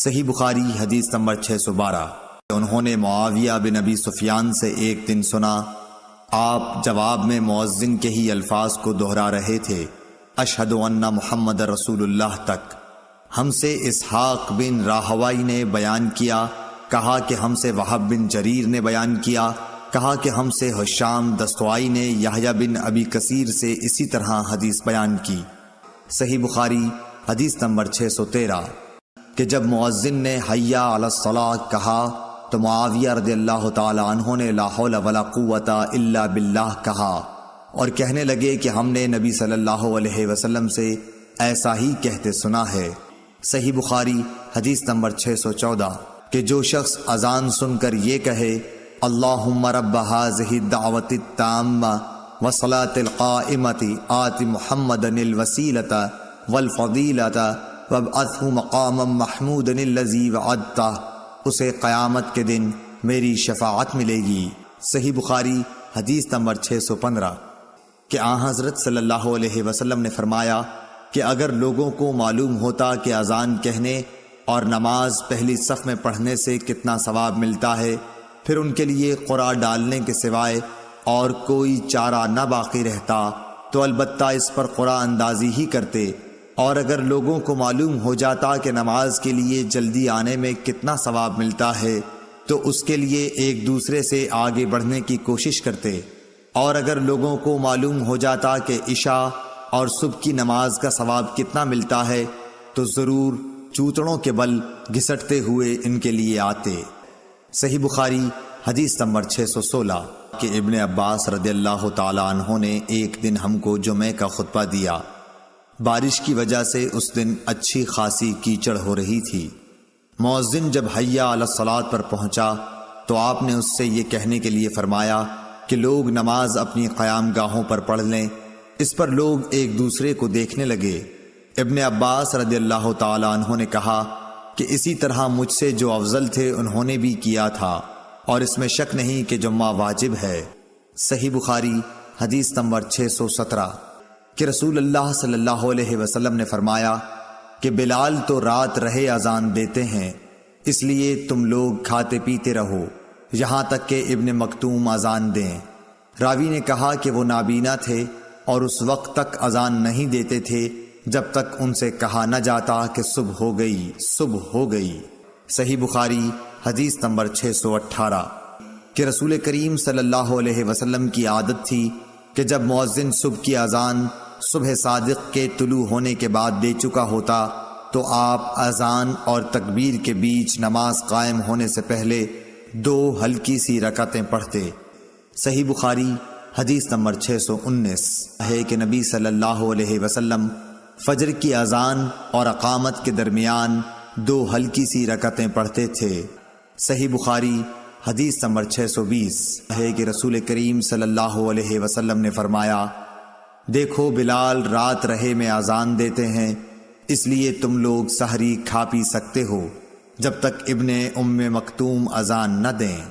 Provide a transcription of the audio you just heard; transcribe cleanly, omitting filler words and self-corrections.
صحیح بخاری حدیث نمبر 612۔ انہوں نے معاویہ بن ابی سفیان سے ایک دن سنا، آپ جواب میں مؤذن کے ہی الفاظ کو دہرا رہے تھے، اشہد ان محمد رسول اللہ تک۔ ہم سے اسحاق بن راہوئی نے بیان کیا، کہا کہ ہم سے وہب بن جریر نے بیان کیا، کہا کہ ہم سے حشام دستوائی نے یحییٰ بن ابی کثیر سے اسی طرح حدیث بیان کی۔ صحیح بخاری حدیث نمبر 613 کہ جب مؤذن نے حی علی الصلاۃ کہا تو معاویہ رضی اللہ تعالی عنہ نے لا حول ولا قوت الا باللہ کہا اور کہنے لگے کہ ہم نے نبی صلی اللہ علیہ وسلم سے ایسا ہی کہتے سنا ہے۔ صحیح بخاری حدیث نمبر 614 کہ جو شخص اذان سن کر یہ کہے اللہم رب ھذہ الدعوۃ التامہ والصلاۃ القائمۃ آت محمدا الوسیلۃ والفضیلۃ وابعثہ مقاما محمودا الذی وعدتہ، اسے قیامت کے دن میری شفاعت ملے گی۔ صحیح بخاری حدیث نمبر 615 کہ آن حضرت صلی اللہ علیہ وسلم نے فرمایا کہ اگر لوگوں کو معلوم ہوتا کہ اذان کہنے اور نماز پہلی صف میں پڑھنے سے کتنا ثواب ملتا ہے، پھر ان کے لیے قرعہ ڈالنے کے سوائے اور کوئی چارہ نہ باقی رہتا تو البتہ اس پر قرعہ اندازی ہی کرتے، اور اگر لوگوں کو معلوم ہو جاتا کہ نماز کے لیے جلدی آنے میں کتنا ثواب ملتا ہے تو اس کے لیے ایک دوسرے سے آگے بڑھنے کی کوشش کرتے، اور اگر لوگوں کو معلوم ہو جاتا کہ عشاء اور صبح کی نماز کا ثواب کتنا ملتا ہے تو ضرور چوتڑوں کے بل گھسٹتے ہوئے ان کے لیے آتے۔ صحیح بخاری حدیث نمبر 616 کہ ابن عباس رضی اللہ تعالی عنہ نے ایک دن ہم کو جمعے کا خطبہ دیا۔ بارش کی وجہ سے اس دن اچھی خاصی کیچڑ ہو رہی تھی۔ مؤذن جب حی علی الصلاۃ پر پہنچا تو آپ نے اس سے یہ کہنے کے لیے فرمایا کہ لوگ نماز اپنی قیام گاہوں پر پڑھ لیں۔ اس پر لوگ ایک دوسرے کو دیکھنے لگے۔ ابن عباس رضی اللہ تعالی عنہ نے کہا کہ اسی طرح مجھ سے جو افضل تھے انہوں نے بھی کیا تھا، اور اس میں شک نہیں کہ جمعہ واجب ہے۔ صحیح بخاری حدیث نمبر 617 کہ رسول اللہ صلی اللہ علیہ وسلم نے فرمایا کہ بلال تو رات رہے اذان دیتے ہیں، اس لیے تم لوگ کھاتے پیتے رہو یہاں تک کہ ابن مکتوم اذان دیں۔ راوی نے کہا کہ وہ نابینا تھے اور اس وقت تک اذان نہیں دیتے تھے جب تک ان سے کہا نہ جاتا کہ صبح ہو گئی، صبح ہو گئی۔ صحیح بخاری حدیث نمبر 618 کہ رسول کریم صلی اللہ علیہ وسلم کی عادت تھی کہ جب مؤذن صبح کی اذان صبح صادق کے طلوع ہونے کے بعد دے چکا ہوتا تو آپ اذان اور تکبیر کے بیچ نماز قائم ہونے سے پہلے 2 ہلکی سی رکعتیں پڑھتے۔ صحیح بخاری حدیث نمبر 619 ہے کہ نبی صلی اللہ علیہ وسلم فجر کی اذان اور اقامت کے درمیان 2 ہلکی سی رکعتیں پڑھتے تھے۔ صحیح بخاری حدیث نمبر 620 ہے کہ رسول کریم صلی اللہ علیہ وسلم نے فرمایا دیکھو بلال رات رہے میں اذان دیتے ہیں، اس لیے تم لوگ سحری کھا پی سکتے ہو جب تک ابن ام مکتوم اذان نہ دیں۔